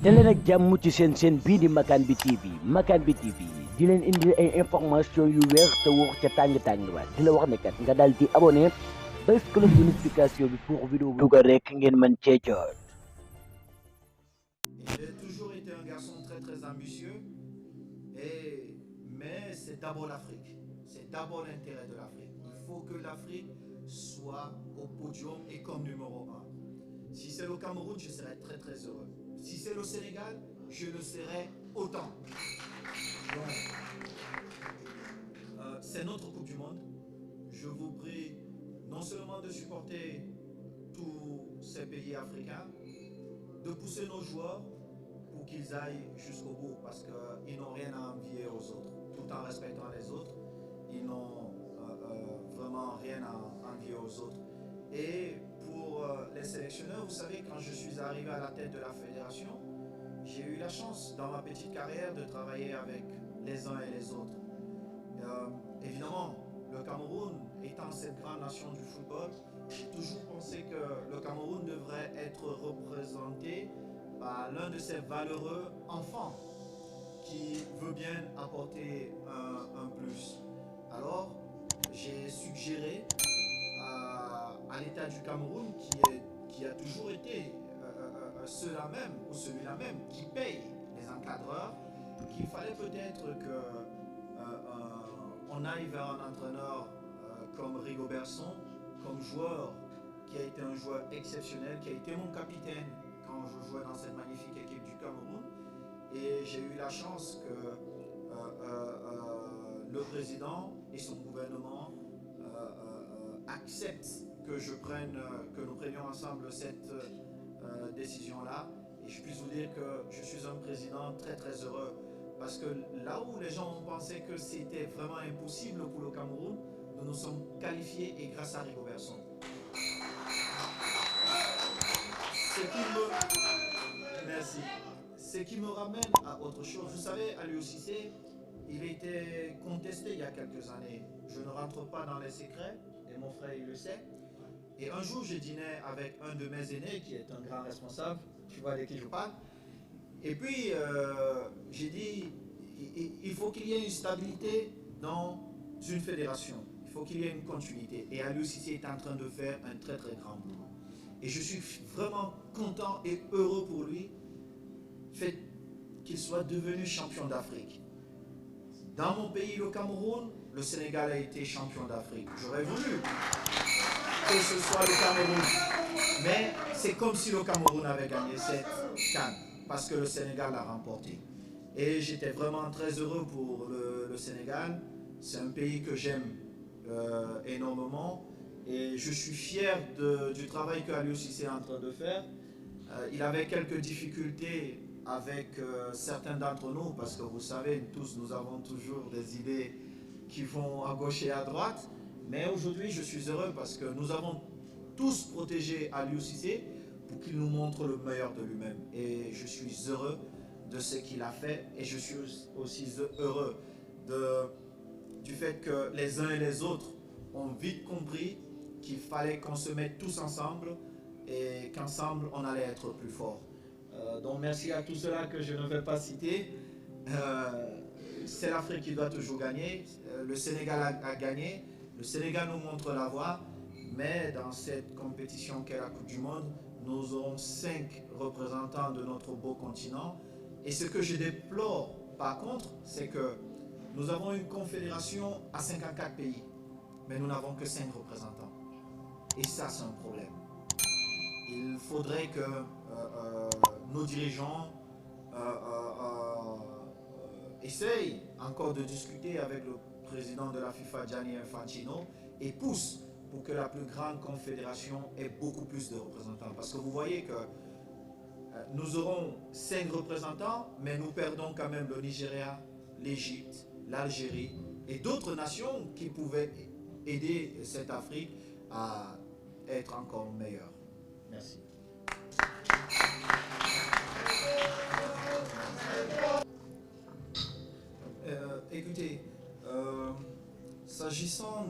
daleen ak jàmm ci seen bii di Makane bi TV Makane bi TV di leen indi ay information yu wér te wóor ca tàng-tàng ba di la wax ne kat nga daal di abonné bés cloche de notification bi pour vidéo bu dugal rek ngeen mën cee jot. J'ai toujours été un garçon très très ambitieux, mais c'est d'abord l'Afrique, c'est d'abord l'intérêt de l'Afrique. Il faut que l'Afrique soit au podium et comme numéro un. Si c'est le Cameroun, je serai très très heureux. Si c'est le Sénégal, je le serai autant. Donc, c'est notre Coupe du Monde. Je vous prie non seulement de supporter tous ces pays africains, de pousser nos joueurs pour qu'ils aillent jusqu'au bout, parce qu'ils n'ont rien à envier aux autres. Tout en respectant les autres, ils n'ont vraiment rien à envier aux autres. Et pour les sélectionneurs, vous savez, quand je suis arrivé à la tête de la fédération, j'ai eu la chance dans ma petite carrière de travailler avec les uns et les autres. Évidemment, le Cameroun étant cette grande nation du football, j'ai toujours pensé que le Cameroun devrait être représenté par l'un de ces valeureux enfants qui veut bien apporter un plus. Alors, j'ai suggéré à l'État du Cameroun, qui a toujours été ceux-là même, ou celui-là même, qui paye les encadreurs, qu'il fallait peut-être qu'on aille vers un entraîneur comme Rigobertson, comme joueur qui a été un joueur exceptionnel, qui a été mon capitaine quand je jouais dans cette magnifique équipe du Cameroun. Et j'ai eu la chance que le président et son gouvernement acceptent que nous prenions ensemble cette décision-là. Et je puis vous dire que je suis un président très très heureux, parce que là où les gens ont pensé que c'était vraiment impossible pour le Cameroun, nous nous sommes qualifiés, et grâce à Rigobertson. Merci. Ce qui me ramène à autre chose. Vous savez, Aliou Cissé, il était contesté il y a quelques années. Je ne rentre pas dans les secrets, et mon frère il le sait. Et un jour, je dînais avec un de mes aînés qui est un grand responsable, tu vois de qui je parle. Et puis, j'ai dit, il faut qu'il y ait une stabilité dans une fédération. Il faut qu'il y ait une continuité. Et Aliou Cissé est en train de faire un très très grand boulot. Et je suis vraiment content et heureux pour lui, fait qu'il soit devenu champion d'Afrique. Dans mon pays, le Cameroun, le Sénégal a été champion d'Afrique. J'aurais voulu que ce soit le Cameroun. Mais c'est comme si le Cameroun avait gagné cette CAN, parce que le Sénégal l'a remporté. Et j'étais vraiment très heureux pour le Sénégal. C'est un pays que j'aime énormément. Et je suis fier du travail que Aliou Cissé est en train de faire. Il avait quelques difficultés avec certains d'entre nous, parce que vous savez, tous nous avons toujours des idées qui vont à gauche et à droite. Mais aujourd'hui, je suis heureux parce que nous avons tous protégé Aliou Cissé pour qu'il nous montre le meilleur de lui-même. Et je suis heureux de ce qu'il a fait, et je suis aussi heureux du fait que les uns et les autres ont vite compris qu'il fallait qu'on se mette tous ensemble, et qu'ensemble on allait être plus fort. Donc merci à tous ceux-là que je ne vais pas citer. C'est l'Afrique qui doit toujours gagner. Le Sénégal a gagné. Le Sénégal nous montre la voie. Mais dans cette compétition qu'est la Coupe du Monde, nous aurons 5 représentants de notre beau continent. Et ce que je déplore par contre, c'est que nous avons une confédération à 54 pays, mais nous n'avons que 5 représentants. Et ça, c'est un problème. Il faudrait que nos dirigeants essayent encore de discuter avec le président de la FIFA, Gianni Infantino, et poussent pour que la plus grande confédération ait beaucoup plus de représentants. Parce que vous voyez que nous aurons 5 représentants, mais nous perdons quand même le Nigeria, l'Égypte, l'Algérie et d'autres nations qui pouvaient aider cette Afrique à être encore meilleure. Merci. Écoutez, s'agissant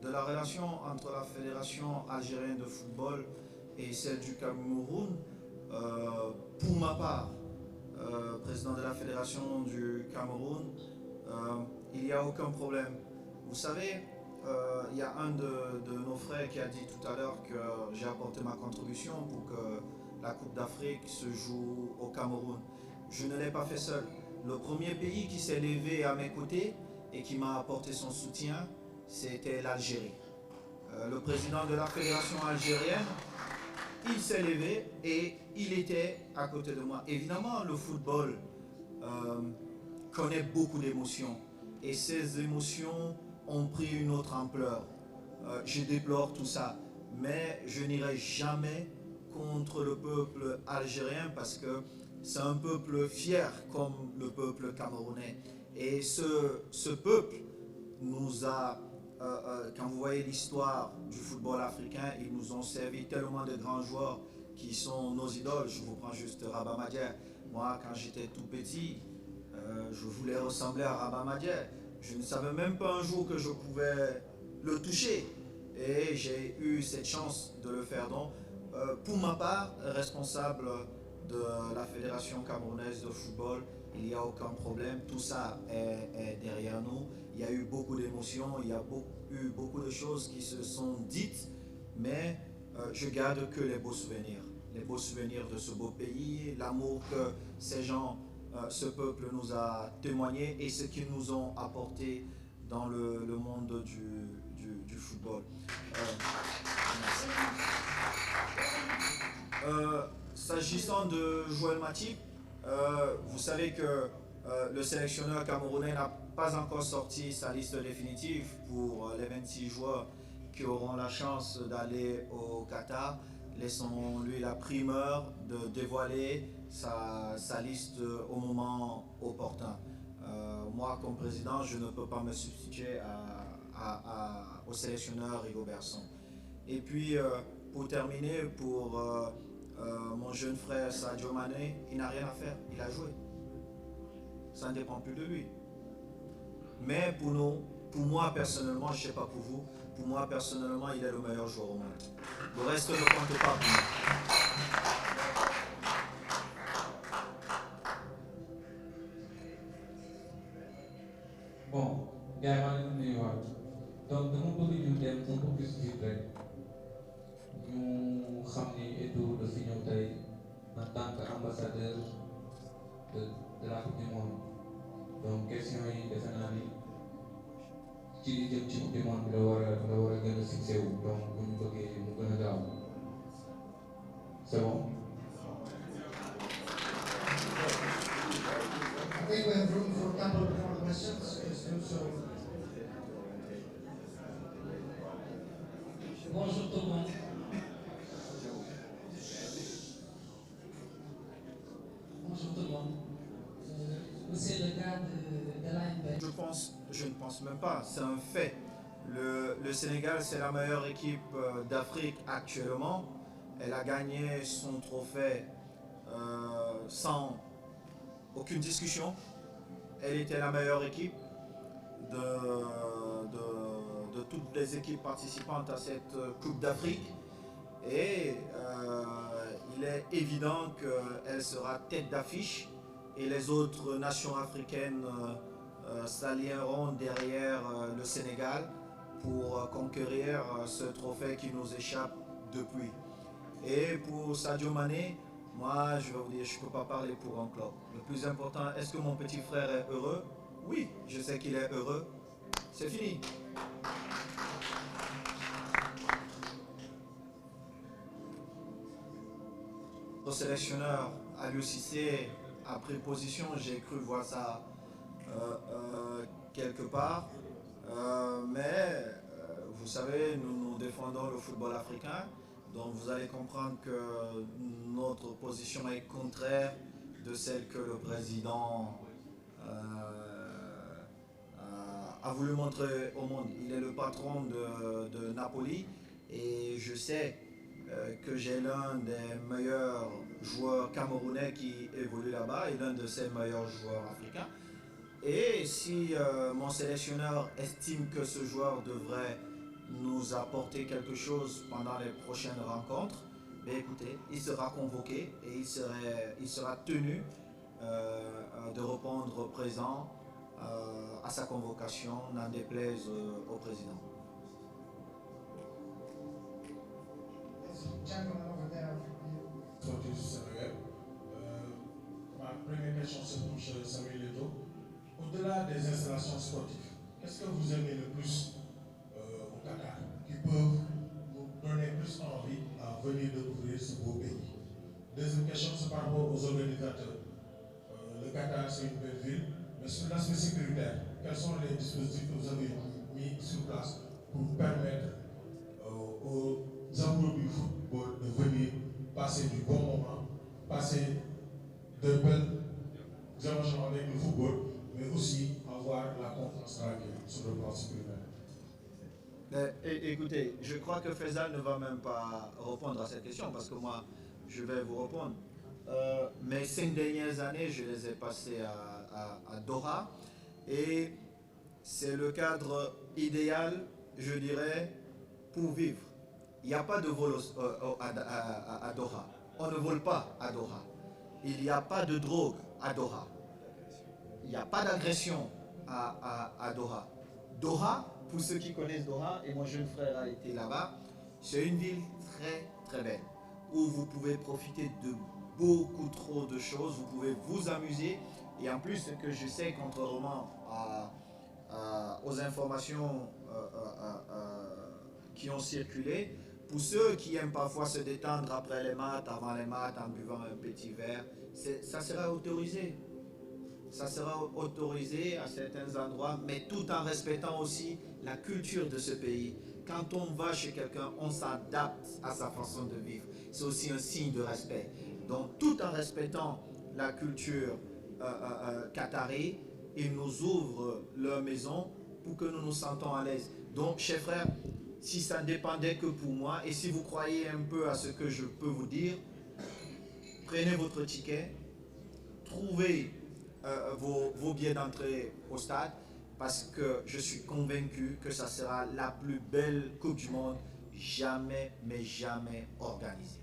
de la relation entre la Fédération algérienne de football et celle du Cameroun, pour ma ma part, président de la Fédération du Cameroun, il n'y a aucun problème. Vous savez, il y a un de nos frères qui a dit tout à l'heure que j'ai apporté ma contribution pour que la Coupe d'Afrique se joue au Cameroun. Je ne l'ai pas fait seul. Le premier pays qui s'est levé à mes côtés et qui m'a apporté son soutien, c'était l'Algérie. Le président de la fédération algérienne, il s'est levé et il était à côté de moi. Évidemment, le football connaît beaucoup d'émotions et ces émotions ont pris une autre ampleur. Je déplore tout ça, mais je n'irai jamais contre le peuple algérien parce que c'est un peuple fier comme le peuple camerounais. Et ce peuple nous a, quand vous voyez l'histoire du football africain, ils nous ont servi tellement de grands joueurs qui sont nos idoles. Je vous prends juste Rabat Madier. Moi, quand j'étais tout petit, je voulais ressembler à Rabat Madier. Je ne savais même pas un jour que je pouvais le toucher. Et j'ai eu cette chance de le faire. Donc, pour ma part, responsable de la Fédération camerounaise de football, il n'y a aucun problème. Tout ça est derrière nous. Il y a eu beaucoup d'émotions, il y a eu beaucoup de choses qui se sont dites, mais je garde que les beaux souvenirs. Les beaux souvenirs de ce beau pays, l'amour que ces gens, ce peuple nous a témoigné et ce qu'ils nous ont apporté dans le monde du football. S'agissant de Joël Matip, vous savez que le sélectionneur camerounais n'a pas encore sorti sa liste définitive pour les 26 joueurs qui auront la chance d'aller au Qatar. Laissons-lui la primeur de dévoiler sa liste au moment opportun. Moi, comme président, je ne peux pas me substituer au sélectionneur Rigobertson. Et puis, pour terminer, pour mon jeune frère Sadio Mané, il n'a rien à faire, il a joué. Ça ne dépend plus de lui. Mais pour nous, pour moi personnellement, je ne sais pas pour vous, pour moi personnellement, il est le meilleur joueur au monde. Le reste ne compte pas pour moi. Bon, gars yi maa ngi leen di nuyuwaat donc dama bëgg ñu dem un peu plus vite rek ñu xam ni Etou dafa ñëw tey en tant qu'ambassadeur de la Coupe du Monde donc question yi defe naa ni ci li jëm ci Coupe du Monde bi la war a gën a fixé wu donc bu ñu bëggee mu gën a gaaw c'est bon. I think we have room for a couple of more questions. Bonjour tout le monde. Bonjour tout le monde. C'est le cas de l'ANB. Je ne pense même pas, c'est un fait. Le Sénégal, c'est la meilleure équipe d'Afrique actuellement. Elle a gagné son trophée sans aucune discussion. Elle était la meilleure équipe de toutes les équipes participantes à cette Coupe d'Afrique. Et il est évident qu'elle sera tête d'affiche et les autres nations africaines s'allieront derrière le Sénégal pour conquérir ce trophée qui nous échappe depuis. Et pour Sadio Mané, moi je vais vous dire, je ne peux pas parler pour un club. Le plus important, est-ce que mon petit frère est heureux? Oui, je sais qu'il est heureux. C'est fini. Le sélectionneur Aliou Cissé a pris position, j'ai cru voir ça quelque part. Mais vous savez, nous défendons le football africain, donc vous allez comprendre que notre position est contraire de celle que le président a voulu montrer au monde. Il est le patron de Napoli et je sais que j'ai l'un des meilleurs joueurs camerounais qui évolue là-bas et l'un de ses meilleurs joueurs africains. Et si mon sélectionneur estime que ce joueur devrait nous apporter quelque chose pendant les prochaines rencontres, Mais écoutez, il sera convoqué et il sera tenu de répondre présent à sa convocation, n'en déplaise au président. Gentleman over there. Sportif Sénégal. Ma première question c'est pour M. Samuel Eto'o. Au-delà des installations sportives, qu'est-ce que vous aimez le plus au Qatar qui peuvent vous donner plus envie à venir découvrir ce beau pays? Deuxième question, c'est par rapport aux organisateurs. Le Qatar, c'est une belle ville, mais sur l'aspect sécuritaire, quels sont les dispositifs que vous avez mis sur place pour permettre aux amoureux du football de venir passer du bon moment, passer de belles émotions avec le football, mais aussi avoir la confiance tranquille sur le plan sécuritaire? Écoutez, je crois que Faisal ne va même pas répondre à cette question parce que moi, je vais vous répondre. Mes 5 dernières années, je les ai passées à Doha et c'est le cadre idéal, je dirais, pour vivre. Il n'y a pas de vol à Doha. On ne vole pas à Doha. Il n'y a pas de drogue à Doha. Il n'y a pas d'agression à Doha. Doha, pour ceux qui connaissent Doha, et mon jeune frère a été là-bas, c'est une ville très très belle où vous pouvez profiter de beaucoup trop de choses, vous pouvez vous amuser et en plus ce que je sais contrairement aux informations qui ont circulé, pour ceux qui aiment parfois se détendre après les maths, avant les maths, en buvant un petit verre, ça sera autorisé. Ça sera autorisé à certains endroits, mais tout en respectant aussi la culture de ce pays. Quand on va chez quelqu'un, on s'adapte à sa façon de vivre. C'est aussi un signe de respect. Donc, tout en respectant la culture qatari, ils nous ouvrent leur maison pour que nous nous sentons à l'aise. Donc, chers frères, si ça ne dépendait que pour moi, et si vous croyez un peu à ce que je peux vous dire, prenez votre ticket, trouvez vos billets d'entrée au stade, parce que je suis convaincu que ça sera la plus belle Coupe du Monde jamais, mais jamais organisée.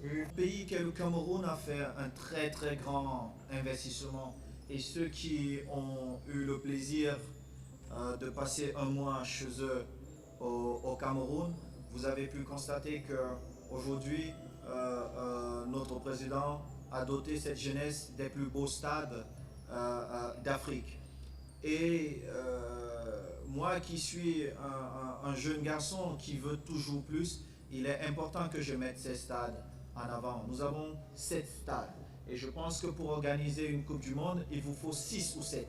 Le pays qu'est le Cameroun a fait un très très grand investissement et ceux qui ont eu le plaisir de passer un mois chez eux au Cameroun, vous avez pu constater qu'aujourd'hui notre président a doté cette jeunesse des plus beaux stades d'Afrique. Et moi qui suis un jeune garçon qui veut toujours plus, il est important que je mette ces stades en avant. Nous avons 7 stades et je pense que pour organiser une Coupe du Monde, il vous faut 6 ou 7.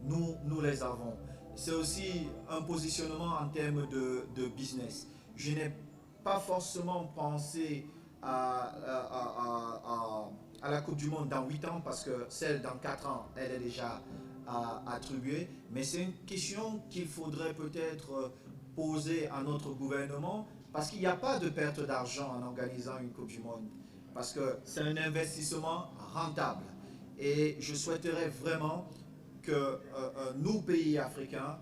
Nous les avons. C'est aussi un positionnement en termes de business. Je n'ai pas forcément pensé à la Coupe du Monde dans 8 ans parce que celle dans 4 ans, elle est déjà attribuée. Mais c'est une question qu'il faudrait peut-être poser à notre gouvernement parce qu'il n'y a pas de perte d'argent en organisant une Coupe du Monde. Parce que c'est un investissement rentable. Et je souhaiterais vraiment que nous, pays africains,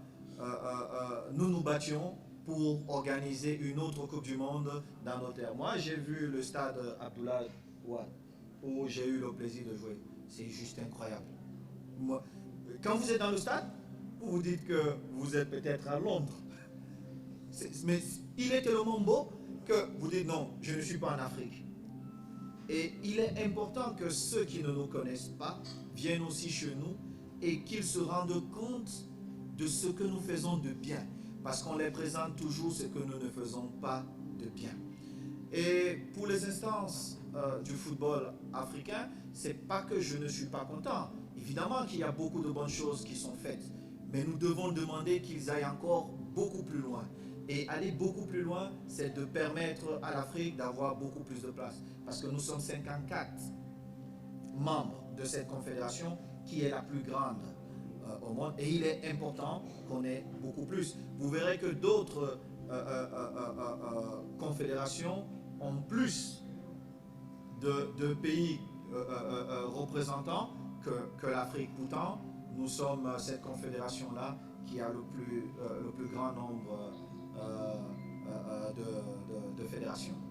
nous nous battions pour organiser une autre Coupe du Monde dans nos terres. Moi, j'ai vu le stade Abdoulaye Wade, où j'ai eu le plaisir de jouer. C'est juste incroyable. Moi, quand vous êtes dans le stade, vous vous dites que vous êtes peut-être à Londres. Mais il est tellement beau que vous dites non, je ne suis pas en Afrique. Et il est important que ceux qui ne nous connaissent pas viennent aussi chez nous et qu'ils se rendent compte de ce que nous faisons de bien. Parce qu'on les présente toujours ce que nous ne faisons pas de bien. Et pour les instances du football africain, c'est pas que je ne suis pas content. Évidemment qu'il y a beaucoup de bonnes choses qui sont faites. Mais nous devons demander qu'ils aillent encore beaucoup plus loin. Et aller beaucoup plus loin, c'est de permettre à l'Afrique d'avoir beaucoup plus de place. Parce que nous sommes 54 membres de cette confédération qui est la plus grande au monde. Et il est important qu'on ait beaucoup plus. Vous verrez que d'autres confédérations ont plus de pays représentants que l'Afrique. Pourtant, nous sommes cette confédération-là qui a le plus grand nombre de fédérations.